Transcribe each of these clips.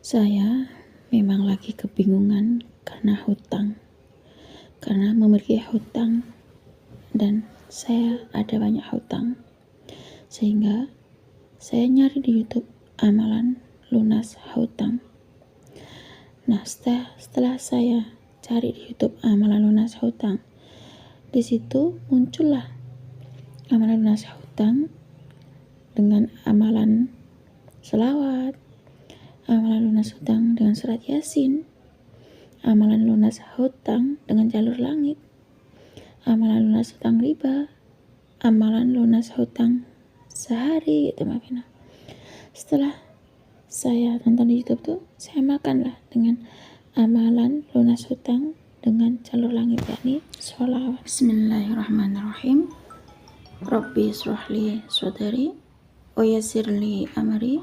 Saya memang lagi kebingungan karena hutang. Karena memiliki hutang dan saya ada banyak hutang. Sehingga saya nyari di YouTube amalan lunas hutang. Nah, setelah saya cari di YouTube amalan lunas hutang, di situ muncullah amalan lunas hutang dengan amalan selawat, amalan lunas hutang dengan surat Yasin, amalan lunas hutang dengan jalur langit, amalan lunas hutang riba, amalan lunas hutang sehari gitu Mbak Vina. Setelah saya tonton di YouTube tuh, saya makanlah dengan amalan lunas hutang dengan jalur langit, yakni sholawat. Bismillahirrahmanirrahim. Rabbi shrahli sadri wa yassirli amri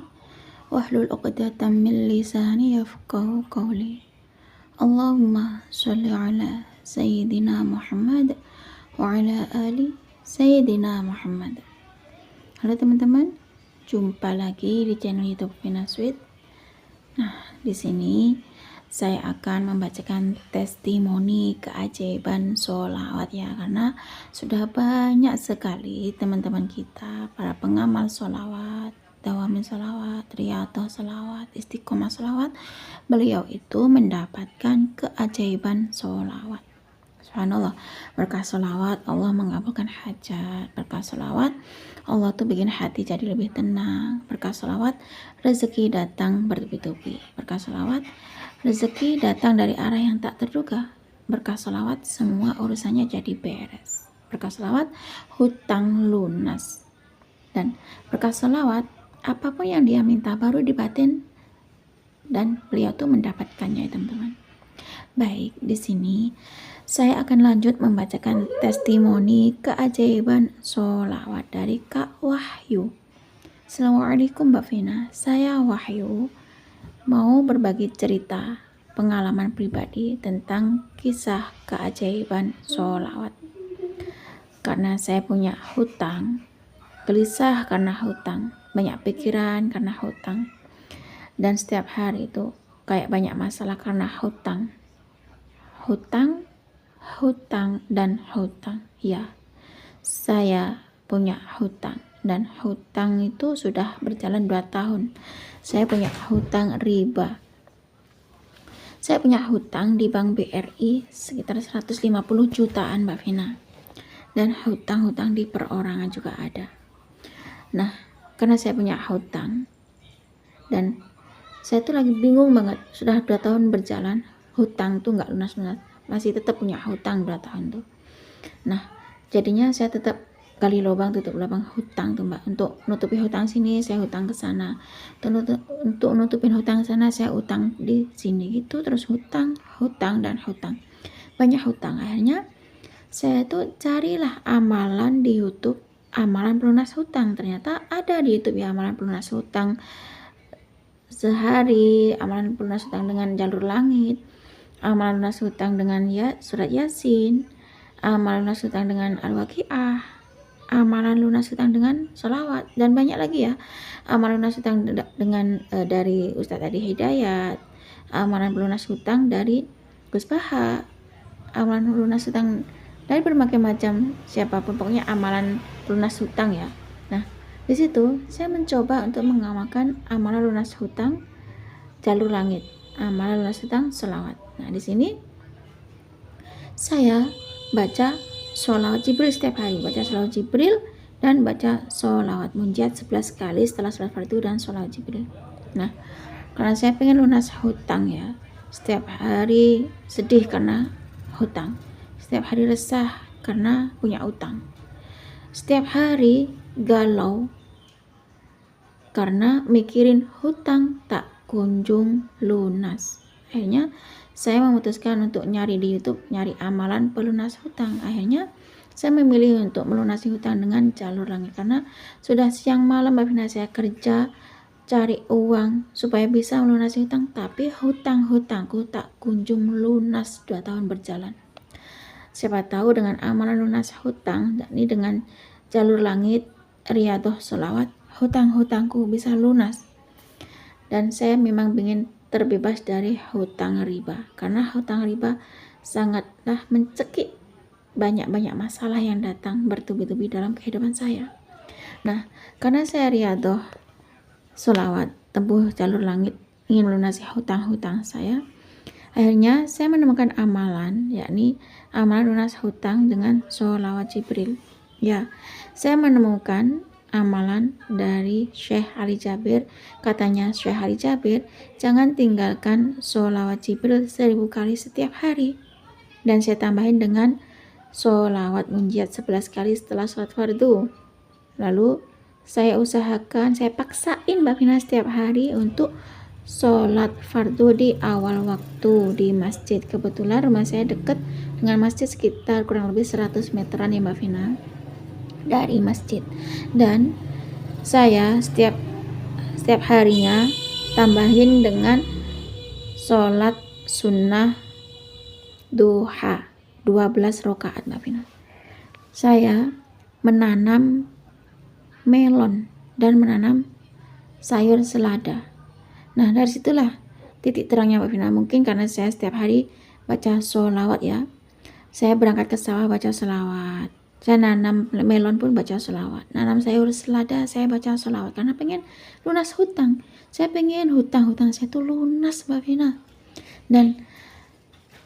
wahlul 'uqdatam min lisani yafqahu qawli. Allahumma sholli ala sayyidina Muhammad wa ala ali sayyidina Muhammad. Halo teman-teman, jumpa lagi di channel YouTube Vina Sweet. Nah, di sini saya akan membacakan testimoni keajaiban sholawat ya, karena sudah banyak sekali teman-teman kita, para pengamal sholawat, dawamin sholawat, riyadhah sholawat, istiqomah sholawat, beliau itu mendapatkan keajaiban sholawat. Subhanallah, berkah sholawat Allah mengabulkan hajat, berkah sholawat Allah tuh bikin hati jadi lebih tenang, berkah sholawat rezeki datang bertubi-tubi, berkah sholawat rezeki datang dari arah yang tak terduga, berkah sholawat semua urusannya jadi beres, berkah sholawat hutang lunas, dan berkah sholawat apapun yang dia minta baru dibatin dan beliau tuh mendapatkannya ya teman-teman. Baik, di sini saya akan lanjut membacakan testimoni keajaiban sholawat dari Kak Wahyu. Assalamualaikum Mbak Vina, saya Wahyu mau berbagi cerita pengalaman pribadi tentang kisah keajaiban sholawat. Karena saya punya hutang, gelisah karena hutang, banyak pikiran karena hutang, dan setiap hari itu kayak banyak masalah karena hutang, dan hutang. Ya, saya punya hutang, dan hutang itu sudah berjalan 2 tahun. Saya punya hutang riba. Saya punya hutang di Bank BRI sekitar 150 jutaan Mbak Vina. Dan hutang-hutang di perorangan juga ada. Nah, karena saya punya hutang dan saya tuh lagi bingung banget, sudah 2 tahun berjalan, hutang tuh nggak lunas-lunas, masih tetap punya hutang 2 tahun tuh. Nah, jadinya saya tetap gali lubang tutup lubang hutang tuh Mbak. Untuk nutupi hutang sini saya hutang ke sana, untuk nutupin hutang sana saya utang di sini gitu, terus hutang dan hutang, banyak hutang. Akhirnya saya tuh carilah amalan di YouTube, amalan pelunas hutang. Ternyata ada di YouTube ya, amalan pelunas hutang sehari, amalan pelunas hutang dengan jalur langit, amalan lunas hutang dengan surat Yasin, amalan lunas hutang dengan Al-Waqiah, amalan lunas hutang dengan sholawat, dan banyak lagi ya. Amalan lunas hutang dengan dari Ustadz Adi Hidayat, amalan lunas hutang dari Gus Baha, amalan lunas hutang dari berbagai macam siapapun, pokoknya amalan lunas hutang ya. Nah, di situ saya mencoba untuk mengamalkan amalan lunas hutang jalur langit, amalan lunas hutang sholawat. Nah, di sini saya baca sholawat Jibril setiap hari, baca sholawat Jibril dan baca sholawat munjiat 11 kali setelah sholat fardu dan sholawat Jibril. Nah, karena saya pengen lunas hutang ya, setiap hari sedih karena hutang, setiap hari resah karena punya utang, setiap hari galau karena mikirin hutang tak kunjung lunas. Akhirnya saya memutuskan untuk nyari di YouTube, nyari amalan pelunas hutang. Akhirnya saya memilih untuk melunasi hutang dengan jalur langit, karena sudah siang malam Mbak Vina saya kerja cari uang supaya bisa melunasi hutang, tapi hutang-hutangku tak kunjung lunas 2 tahun berjalan. Siapa tahu dengan amalan lunas hutang, yakni dengan jalur langit, riyadhah sholawat, hutang-hutangku bisa lunas. Dan saya memang ingin terbebas dari hutang riba, karena hutang riba sangatlah mencekik banyak-banyak masalah yang datang bertubi-tubi dalam kehidupan saya. Nah, karena saya riyadhah sholawat tempuh jalur langit ingin melunasi hutang-hutang saya, akhirnya saya menemukan amalan, yakni amalan lunas hutang dengan sholawat Jibril. Ya, saya menemukan amalan dari Syekh Ali Jabir. Katanya Syekh Ali Jabir, jangan tinggalkan sholawat Jibril 1000 kali setiap hari. Dan saya tambahin dengan sholawat munjiat 11 kali setelah sholat fardu. Lalu saya usahakan, saya paksain Mbak Vina setiap hari untuk sholat fardu di awal waktu di masjid. Kebetulan rumah saya dekat dengan masjid sekitar kurang lebih 100 meteran ya Mbak Vina dari masjid. Dan saya setiap harinya tambahin dengan sholat sunnah duha 12 rakaat Mbak Vina. Saya menanam melon dan menanam sayur selada. Nah, dari situlah titik terangnya Mbak Vina. Mungkin karena saya setiap hari baca sholawat ya. Saya berangkat ke sawah baca sholawat. Saya nanam melon pun baca sholawat. Nanam sayur selada saya baca sholawat. Karena pengen lunas hutang. Saya pengen hutang-hutang saya tuh lunas Mbak Vina. Dan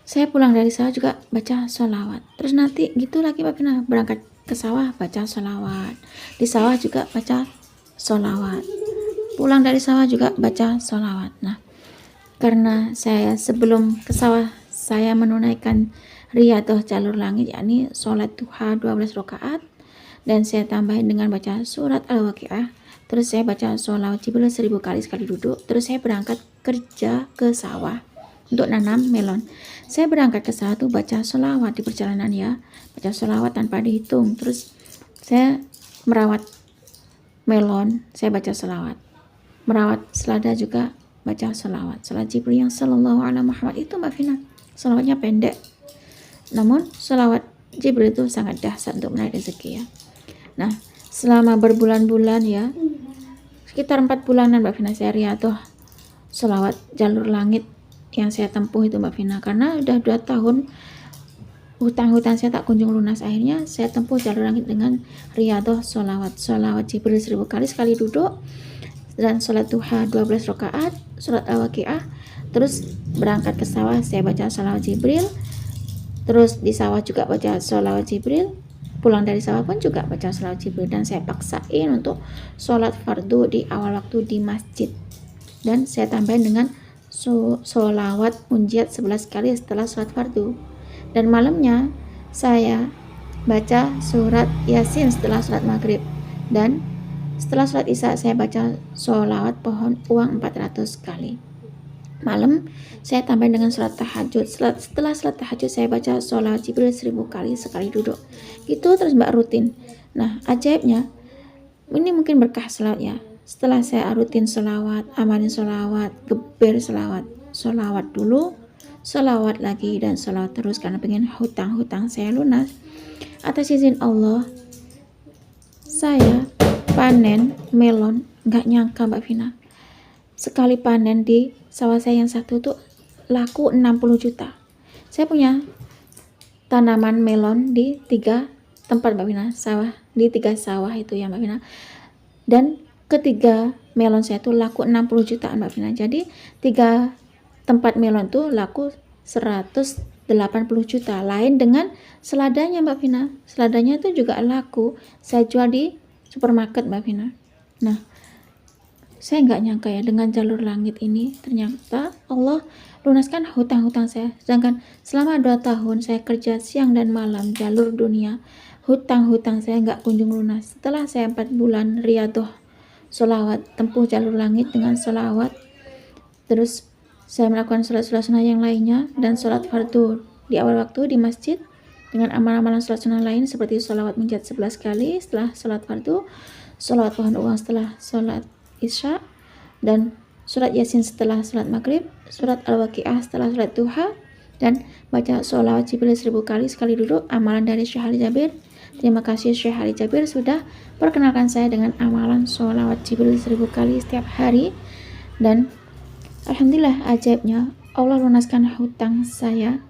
saya pulang dari sawah juga baca sholawat. Terus nanti gitu lagi Mbak Vina. Berangkat ke sawah baca sholawat. Di sawah juga baca sholawat. Pulang dari sawah juga baca sholawat. Nah, karena saya sebelum ke sawah saya menunaikan riyadhah jalur langit, yakni sholat duha 12 rakaat, dan saya tambahin dengan baca surat Al-Waqiah. Terus saya baca sholawat Jibril 1000 kali sekali duduk. Terus saya berangkat kerja ke sawah untuk nanam melon. Saya berangkat ke sawah tuh baca sholawat di perjalanan ya, baca sholawat tanpa dihitung. Terus saya merawat melon, saya baca sholawat. Merawat selada juga baca sholawat. Sholawat Jibril yang sallallahu alaihi Muhammad itu Mbak Vina, sholawatnya pendek, namun sholawat Jibril itu sangat dahsyat untuk menarik rezeki ya. Nah, selama berbulan-bulan ya, sekitar 4 bulanan Mbak Vina, saya riyadhah sholawat jalur langit yang saya tempuh itu Mbak Vina. Karena udah 2 tahun hutang-hutang saya tak kunjung lunas, akhirnya saya tempuh jalur langit dengan riyadhah sholawat Jibril 1000 kali sekali duduk, dan sholat duha 12 rakaat, surat Al-Waqiah. Terus berangkat ke sawah saya baca sholawat Jibril. Terus di sawah juga baca sholawat Jibril. Pulang dari sawah pun juga baca sholawat Jibril. Dan saya paksain untuk sholat fardu di awal waktu di masjid. Dan saya tambahin dengan sholawat munjiat 11 kali setelah sholat fardu. Dan malamnya saya baca surat Yasin setelah sholat maghrib. Dan setelah sholat isya saya baca sholawat pohon uang 400 kali. Malam saya tambahin dengan sholat tahajud. Setelah sholat tahajud saya baca sholawat Jibril 1000 kali sekali duduk. Gitu terus Mbak, rutin. Nah, ajaibnya ini mungkin berkah sholawat ya. Setelah saya rutin sholawat, amalin sholawat, geber sholawat, sholawat dulu, sholawat lagi, dan sholawat terus karena pengen hutang-hutang saya lunas. Atas izin Allah, saya panen melon, nggak nyangka Mbak Vina. Sekali panen di sawah saya yang satu tuh laku 60 juta. Saya punya tanaman melon di 3 tempat Mbak Vina, sawah di 3 sawah itu ya Mbak Vina. Dan ketiga melon saya tuh laku 60 jutaan Mbak Vina. Jadi 3 tempat melon tuh laku 180 juta. Lain dengan seladanya Mbak Vina. Seladanya itu juga laku. Saya jual di supermarket Mbak Vina. Nah, saya nggak nyangka ya dengan jalur langit ini ternyata Allah lunaskan hutang-hutang saya. Sedangkan selama 2 tahun saya kerja siang dan malam jalur dunia, hutang-hutang saya nggak kunjung lunas. Setelah saya 4 bulan riyadhah sholawat tempuh jalur langit dengan sholawat, terus saya melakukan sholat-sholat sunnah yang lainnya dan sholat fardu di awal waktu di masjid dengan amalan-amalan sholat sunnah lain seperti sholawat munjiat 11 kali setelah sholat fardu, sholawat pohon uang setelah sholat isya, dan surat Yasin setelah sholat maghrib, surat Al-Waqiah setelah sholat duha, dan baca sholawat Jibril 1000 kali sekali duduk. Amalan dari Syekh Ali Jabir. Terima kasih Syekh Ali Jabir sudah perkenalkan saya dengan amalan sholawat Jibril 1000 kali setiap hari. Dan Alhamdulillah, ajaibnya Allah lunaskan hutang saya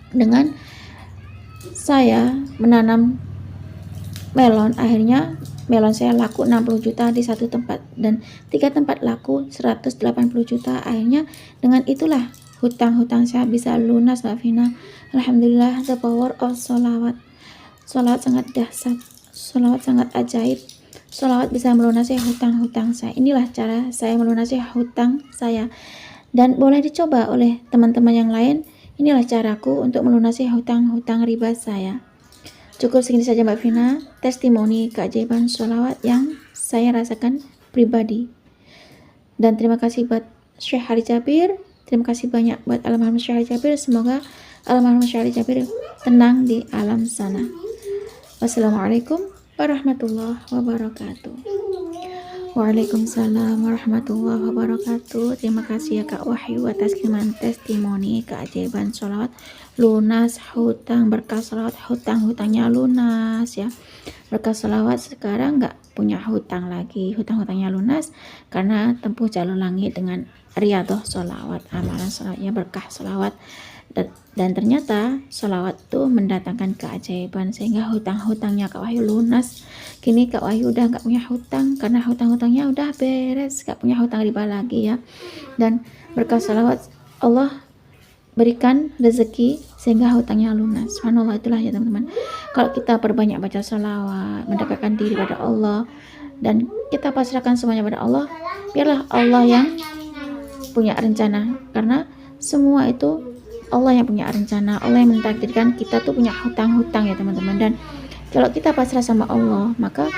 dengan saya menanam melon. Akhirnya melon saya laku 60 juta di satu tempat dan 3 tempat laku 180 juta. Akhirnya dengan itulah hutang-hutang saya bisa lunas, Mbak Vina. Alhamdulillah, the power of sholawat. Sholawat sangat dahsyat, sholawat sangat ajaib. Sholawat bisa melunasi hutang-hutang saya. Inilah cara saya melunasi hutang saya, dan boleh dicoba oleh teman-teman yang lain. Inilah caraku untuk melunasi hutang-hutang riba saya. Cukup segini saja Mbak Vina, testimoni keajaiban sholawat yang saya rasakan pribadi. Dan terima kasih buat Syekh Hari Jabir, terima kasih banyak buat almarhum Syekh Hari Jabir. Semoga almarhum Syekh Hari Jabir tenang di alam sana. Wassalamualaikum warahmatullahi wabarakatuh. Waalaikumsalam warahmatullahi wabarakatuh. Terima kasih ya Kak Wahyu atas kiriman testimoni keajaiban sholawat lunas hutang. Berkah sholawat hutang-hutangnya lunas ya. Berkah sholawat sekarang nggak punya hutang lagi, hutang-hutangnya lunas karena tempuh jalur langit dengan riyadhah sholawat. Amalan sholawatnya berkah sholawat, dan ternyata sholawat itu mendatangkan keajaiban sehingga hutang-hutangnya Kak Wahyu lunas. Kini Kak Wahyu udah nggak punya hutang karena hutang-hutangnya udah beres, nggak punya hutang riba lagi ya. Dan berkah sholawat Allah berikan rezeki sehingga hutangnya lunas. Subhanallah, itulah ya teman-teman. Kalau kita perbanyak baca sholawat, mendekatkan diri pada Allah, dan kita pasrahkan semuanya pada Allah, biarlah Allah yang punya rencana, karena semua itu Allah yang punya rencana. Allah yang mentakdirkan kita tuh punya hutang-hutang ya teman-teman. Dan kalau kita pasrah sama Allah, maka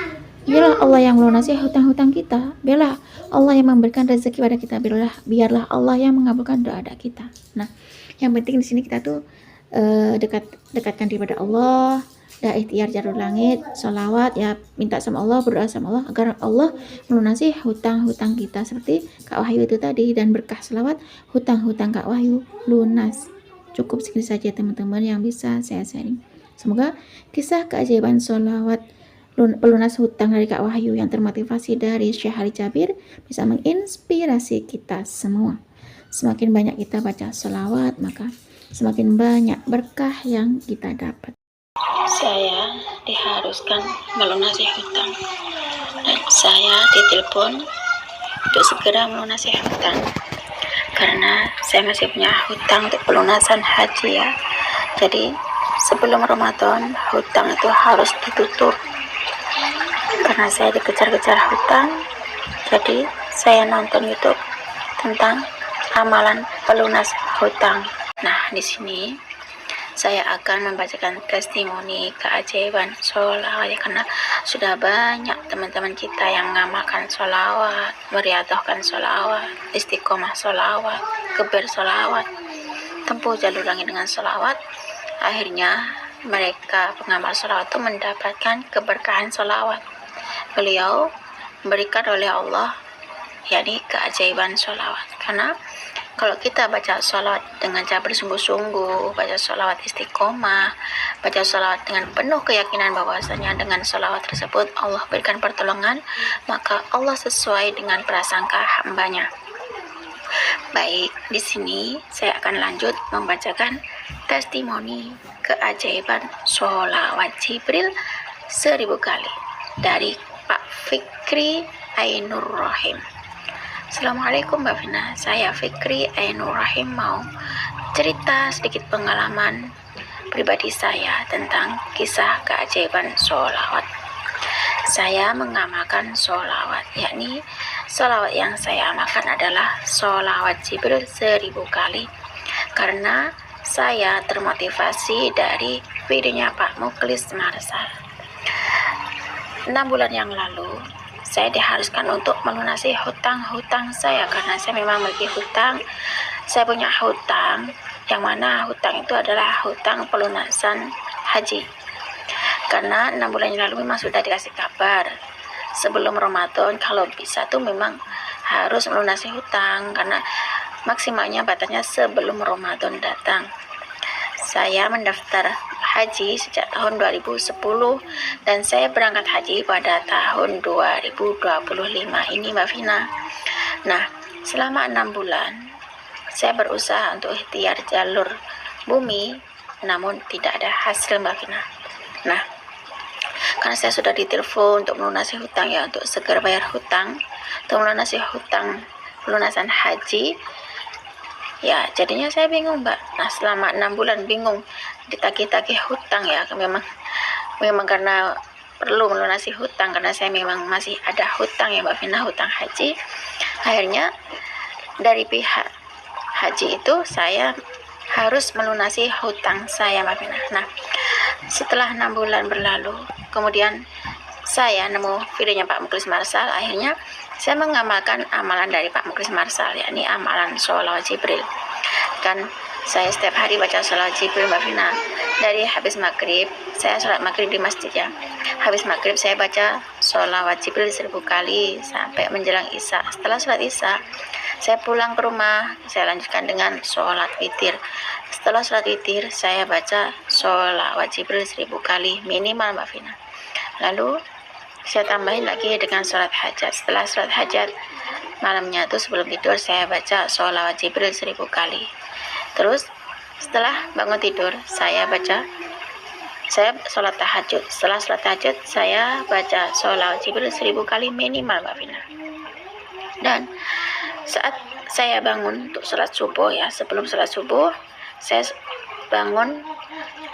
biarlah Allah yang melunasi hutang-hutang kita. Biarlah Allah yang memberikan rezeki pada kita. Biarlah Allah yang mengabulkan doa-doa kita. Nah, yang penting di sini kita tuh dekatkan diri pada Allah, dah ikhtiar jalur langit, sholawat ya, minta sama Allah, berdoa sama Allah agar Allah melunasi hutang-hutang kita seperti Kak Wahyu itu tadi. Dan berkah sholawat hutang-hutang Kak Wahyu lunas. Cukup segini saja teman-teman yang bisa saya sharing. Semoga kisah keajaiban sholawat pelunas hutang dari Kak Wahyu yang termotivasi dari Syekh Hari Jabir bisa menginspirasi kita semua. Semakin banyak kita baca sholawat, maka semakin banyak berkah yang kita dapat. Saya diharuskan melunasi hutang, dan saya ditelepon untuk segera melunasi hutang karena saya masih punya hutang untuk pelunasan haji ya. Jadi sebelum Ramadan hutang itu harus ditutup karena saya dikejar-kejar hutang. Jadi saya nonton YouTube tentang amalan pelunas hutang. Nah, di sini saya akan membacakan testimoni keajaiban sholawat ya, karena sudah banyak teman-teman kita yang mengamalkan sholawat, meriadahkan sholawat, istiqomah sholawat, keber sholawat, tempuh jalur langit dengan sholawat. Akhirnya mereka pengamal sholawat itu mendapatkan keberkahan sholawat. Beliau memberikan oleh Allah yakni keajaiban sholawat, karena kalau kita baca sholawat dengan cara bersungguh-sungguh, baca sholawat istiqomah, baca sholawat dengan penuh keyakinan bahwasanya dengan sholawat tersebut Allah berikan pertolongan, maka Allah sesuai dengan prasangka hambanya. Baik, di sini saya akan lanjut membacakan testimoni keajaiban sholawat Jibril 1000 kali dari Pak Fikri Ainur Rahim. Assalamualaikum Mbak Vina, saya Fikri Ainur Rahim mau cerita sedikit pengalaman pribadi saya tentang kisah keajaiban sholawat. Saya mengamalkan sholawat, yakni sholawat yang saya amalkan adalah sholawat Jibril 1000 kali karena saya termotivasi dari videonya Pak Muklis Marsal. 6 bulan yang lalu saya diharuskan untuk melunasi hutang-hutang saya karena saya memang memiliki hutang. Saya punya hutang yang mana hutang itu adalah hutang pelunasan haji. Karena 6 bulan yang lalu memang sudah dikasih kabar sebelum Ramadan kalau bisa tuh memang harus melunasi hutang karena maksimalnya batasnya sebelum Ramadan datang. Saya mendaftar haji sejak tahun 2010 dan saya berangkat haji pada tahun 2025 ini Mbak Vina. Nah, selama 6 bulan Saya berusaha untuk ikhtiar jalur bumi, namun tidak ada hasil Mbak Vina. Nah, karena saya sudah ditelepon untuk melunasi hutang ya, untuk segera bayar hutang, untuk melunasi hutang pelunasan haji, ya jadinya saya bingung Mbak. Nah, selama 6 bulan bingung ditagih-tagih hutang ya, memang karena perlu melunasi hutang, karena saya memang masih ada hutang ya Mbak Vina, hutang haji. Akhirnya dari pihak haji itu saya harus melunasi hutang saya Mbak Vina. Nah, setelah 6 bulan berlalu, kemudian saya nemu videonya Pak Muklis Marsal. Akhirnya saya mengamalkan amalan dari Pak Muklis Marsal, yakni amalan sholawat Jibril. Kan saya setiap hari baca sholawat Jibril Mbak Vina. Dari habis maghrib, saya sholat maghrib di masjid ya. Habis maghrib saya baca sholawat Jibril 1000 kali sampai menjelang isya. Setelah sholat isya, saya pulang ke rumah, saya lanjutkan dengan sholat witir. Setelah sholat witir, saya baca sholawat Jibril 1000 kali minimal Mbak Vina. Lalu saya tambahin lagi dengan sholat hajat. Setelah sholat hajat, malamnya itu sebelum tidur saya baca sholawat Jibril 1000 kali. Terus setelah bangun tidur, saya sholat tahajud. Setelah sholat tahajud, saya baca sholawat Jibril 1000 kali minimal Mbak Vina. Dan saat saya bangun untuk sholat subuh ya, sebelum sholat subuh, saya bangun,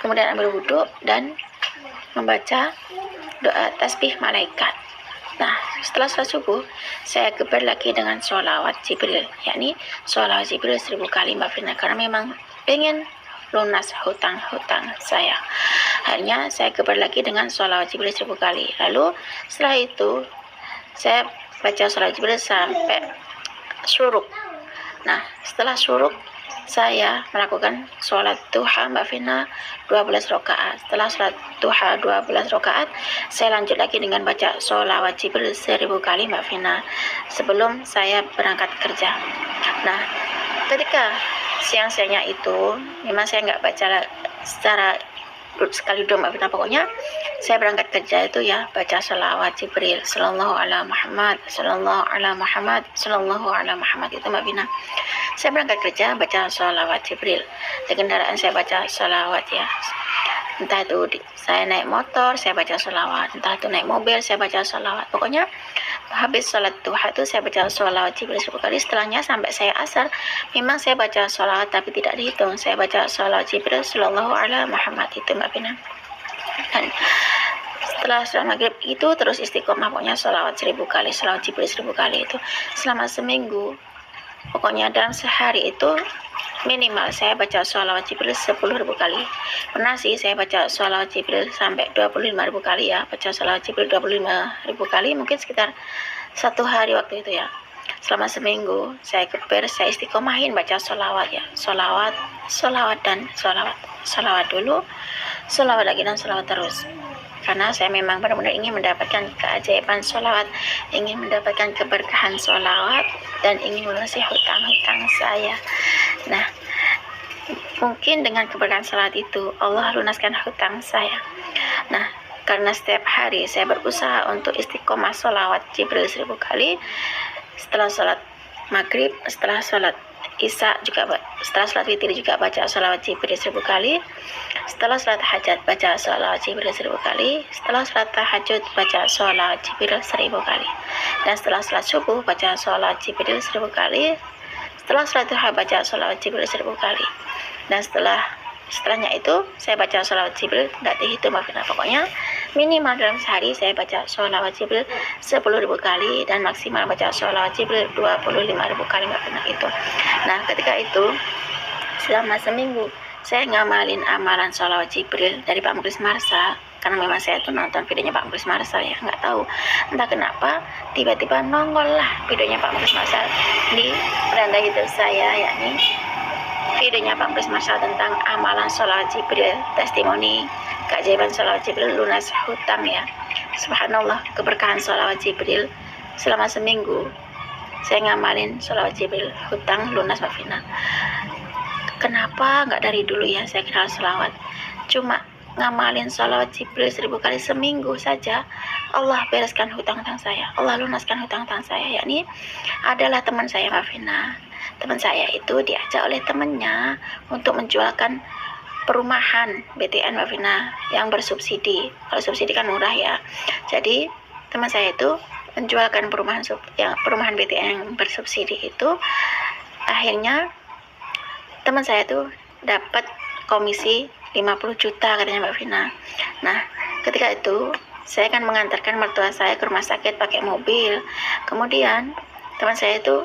kemudian ambil wudhu dan membaca doa tasbih malaikat. Nah, setelah sholat subuh, saya geber lagi dengan sholawat Jibril, yakni sholawat Jibril 1000 kali Mbak Vina, karena memang pengen lunas hutang-hutang saya. Akhirnya saya geber lagi dengan sholawat Jibril 1000 kali. Lalu setelah itu saya baca sholawat Jibril sampai syuruk. Nah, setelah syuruk saya melakukan sholat duha Mbak Vina 12 rakaat. Setelah sholat duha 12 rakaat, saya lanjut lagi dengan baca sholawat Jibril 1000 kali Mbak Vina sebelum saya berangkat kerja. Nah, ketika siang-siangnya itu memang saya nggak baca secara sekali dua Mbak Vina. Pokoknya saya berangkat kerja itu ya baca sholawat Jibril sallallahu ala Muhammad, sallallahu ala Muhammad, sallallahu ala Muhammad, itu Mbak Vina. Saya berangkat kerja baca sholawat Jibril. Di kendaraan saya baca sholawat ya. Entah itu saya naik motor, saya baca sholawat. Entah itu naik mobil, saya baca sholawat. Pokoknya habis sholat duha itu saya baca sholawat Jibril 10 kali. Setelahnya sampai saya asar, memang saya baca sholawat tapi tidak dihitung. Saya baca sholawat Jibril sallallahu ala Muhammad, itu Mbak Vina. Dan setelah sholat maghrib itu terus istiqomah, pokoknya sholawat 1000 kali, sholawat Jibril 1000 kali itu selama seminggu. Pokoknya dalam sehari itu minimal saya baca sholawat Jibril 10.000 kali. Pernah sih saya baca sholawat Jibril sampai 25.000 kali ya. Baca sholawat Jibril 25.000 kali mungkin sekitar 1 hari waktu itu ya. Selama seminggu saya geber, saya istiqomahin baca sholawat ya. Sholawat dan sholawat. Sholawat dulu, sholawat lagi, dan sholawat terus. Karena saya memang benar-benar ingin mendapatkan keajaiban sholawat, ingin mendapatkan keberkahan sholawat, dan ingin melunasi hutang-hutang saya. Nah, mungkin dengan keberkahan sholawat itu Allah lunaskan hutang saya. Nah, karena setiap hari saya berusaha untuk istiqomah sholawat Jibril 1000 kali. Setelah sholat maghrib, setelah sholat isya juga, setelah sholat witir juga baca sholawat Jibril 1000 kali. Setelah sholat hajat baca sholawat Jibril 1000 kali. Setelah sholat tahajud baca sholawat Jibril 1000 kali. Dan setelah sholat subuh baca sholawat Jibril 1000 kali. Setelah sholat duha baca sholawat Jibril 1000 kali. Dan setelahnya itu saya baca sholawat Jibril nggak dihitung Mbak Vina. Pokoknya minimal dalam sehari saya baca sholawat Jibril 10.000 kali dan maksimal baca sholawat Jibril 25.000 kali Mbak Vina itu. Nah, ketika itu selama seminggu saya ngamalin amalan sholawat Jibril dari Pak Muklis Marsal. Karena memang saya tuh nonton videonya Pak Muklis Marsal ya, nggak tahu entah kenapa tiba-tiba nongol lah videonya Pak Muklis Marsal di beranda YouTube saya, yakni videonya Pak Muklis Marsal tentang amalan sholawat Jibril, testimoni keajaiban sholawat Jibril lunas hutang ya. Subhanallah, keberkahan sholawat Jibril selama seminggu saya ngamalin sholawat Jibril, hutang lunas Mbak Vina. Kenapa nggak dari dulu ya saya kenal sholawat? Cuma ngamalin sholawat Jibril 1000 kali seminggu saja, Allah bereskan hutang-hutang saya, Allah lunaskan hutang-hutang saya. Yakni adalah teman saya Mbak Vina, teman saya itu diajak oleh temannya untuk menjualkan perumahan BTN Mbak Vina yang bersubsidi. Kalau subsidi kan murah ya. Jadi teman saya itu menjualkan perumahan BTN yang bersubsidi itu. Akhirnya teman saya itu dapat komisi 50 juta katanya Mbak Vina. Nah, ketika itu saya akan mengantarkan mertua saya ke rumah sakit pakai mobil. Kemudian teman saya itu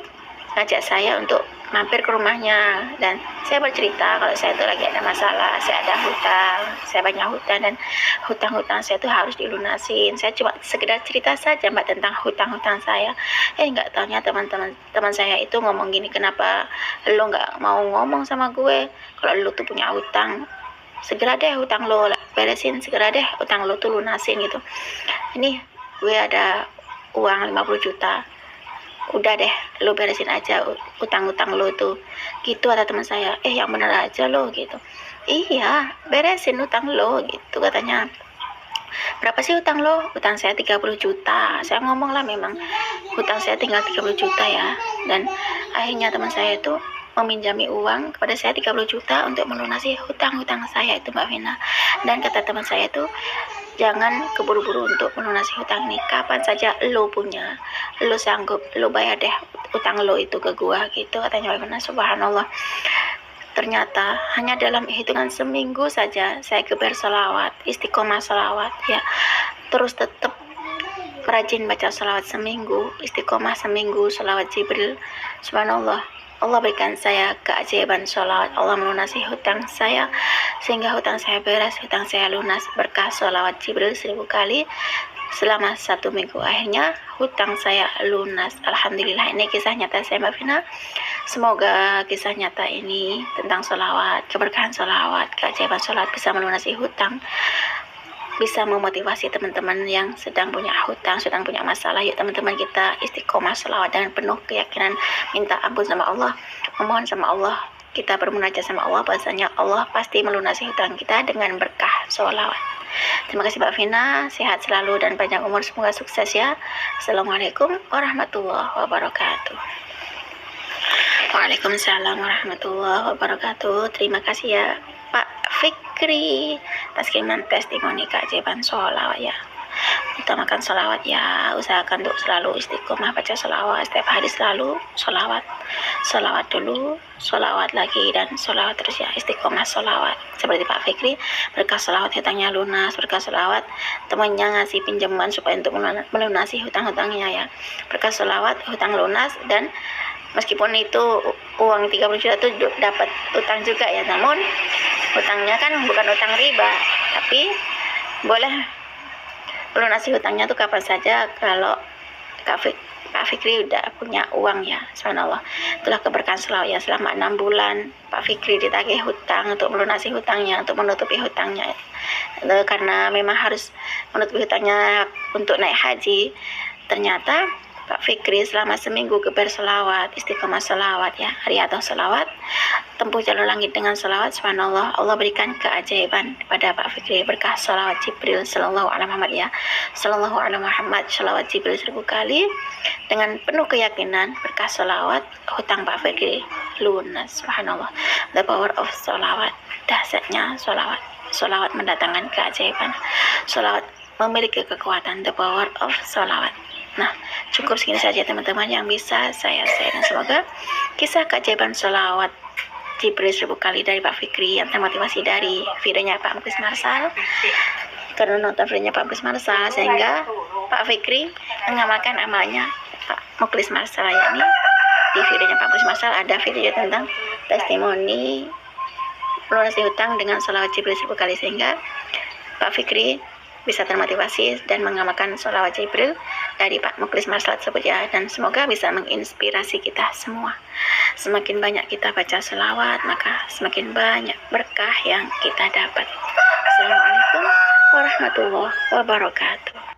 ngajak saya untuk mampir ke rumahnya, dan saya bercerita kalau saya itu lagi ada masalah, saya ada hutang, saya banyak hutang, dan hutang-hutang saya itu harus dilunasin. Saya cuma sekedar cerita saja Mbak tentang hutang-hutang saya. Nggak taunya teman saya itu ngomong gini, kenapa lo nggak mau ngomong sama gue kalau lo tuh punya hutang? Segera deh hutang lo beresin, segera deh hutang lo tuh lunasin gitu. Ini gue ada uang 50 juta, udah deh lo beresin aja utang-utang lo tuh gitu, kata teman saya. Yang bener aja lo gitu. Iya, beresin utang lo gitu katanya. Berapa sih utang lo? Utang saya 30 juta. Saya ngomong lah, memang utang saya tinggal 30 juta ya. Dan akhirnya teman saya itu meminjami uang kepada saya 30 juta untuk melunasi hutang-hutang saya itu Mbak Vina. Dan kata teman saya itu, jangan keburu-buru untuk melunasi hutang ini. Kapan saja lo punya, lo sanggup, lo bayar deh utang lo itu ke gua gitu katanya Mbak Vina. Subhanallah. Ternyata hanya dalam hitungan seminggu saja saya geber sholawat, istiqomah sholawat ya. Terus tetap rajin baca sholawat seminggu, istiqomah seminggu, sholawat Jibril. Subhanallah, Allah berikan saya keajaiban sholawat. Allah melunasi hutang saya sehingga hutang saya beres, hutang saya lunas berkah sholawat Jibril 1000 kali selama 1 minggu. Akhirnya hutang saya lunas. Alhamdulillah, ini kisah nyata saya Mbak Vina. Semoga kisah nyata ini tentang sholawat, keberkahan sholawat, keajaiban sholawat bisa melunasi hutang, bisa memotivasi teman-teman yang sedang punya hutang, sedang punya masalah. Yuk teman-teman, kita istiqomah sholawat dengan penuh keyakinan, minta ampun sama Allah, memohon sama Allah, kita bermunajat sama Allah, bahasanya Allah pasti melunasi hutang kita dengan berkah sholawat. Terima kasih Mbak Vina, sehat selalu dan panjang umur, semoga sukses ya. Assalamualaikum warahmatullahi wabarakatuh. Waalaikumsalam warahmatullahi wabarakatuh. Terima kasih ya Pak Fikri atas kiriman testimoni keajaiban sholawat ya. Utamakan sholawat ya, usahakan untuk selalu istiqomah baca sholawat setiap hari, selalu sholawat dulu, sholawat lagi, dan sholawat terus ya, istiqomah sholawat. Seperti Pak Fikri, berkah sholawat hutangnya lunas, berkah sholawat temannya ngasih pinjaman supaya untuk melunasi hutang-hutangnya ya, berkah sholawat hutang lunas. Dan meskipun itu uang 30 juta itu dapat utang juga ya, namun utangnya kan bukan utang riba, tapi boleh melunasi hutangnya tuh kapan saja kalau Pak Fikri udah punya uang ya. Subhanallah, itulah keberkahan sholawat ya. Selama 6 bulan Pak Fikri ditagih hutang untuk melunasi hutangnya, untuk menutupi hutangnya, karena memang harus menutupi hutangnya untuk naik haji. Ternyata Pak Fikri selama seminggu geber sholawat, istiqomah sholawat ya, riyadhah sholawat, tempuh jalur langit dengan sholawat. Subhanallah, Allah berikan keajaiban kepada Pak Fikri berkah sholawat Jibril sallallahu alaihi Muhammad ya, sallallahu alaihi Muhammad, sholawat Jibril 1000 kali dengan penuh keyakinan. Berkah sholawat hutang Pak Fikri lunas. Subhanallah, the power of sholawat, dahsyatnya sholawat. Sholawat mendatangkan keajaiban, sholawat memiliki kekuatan, the power of sholawat. Nah, cukup segini saja teman-teman yang bisa saya share, dan semoga kisah keajaiban sholawat Jibril 1000 kali dari Pak Fikri yang termotivasi dari videonya Pak Muklis Marsal, karena nonton videonya Pak Muklis Marsal sehingga Pak Fikri mengamalkan amalnya Pak Muklis Marsal. Yakni di videonya Pak Muklis Marsal ada video tentang testimoni melunasi hutang dengan sholawat Jibril 1000 kali, sehingga Pak Fikri bisa termotivasi dan mengamalkan sholawat Jibril dari Pak Muklis Marsal tersebut ya. Dan semoga bisa menginspirasi kita semua. Semakin banyak kita baca sholawat, maka semakin banyak berkah yang kita dapat. Assalamualaikum warahmatullahi wabarakatuh.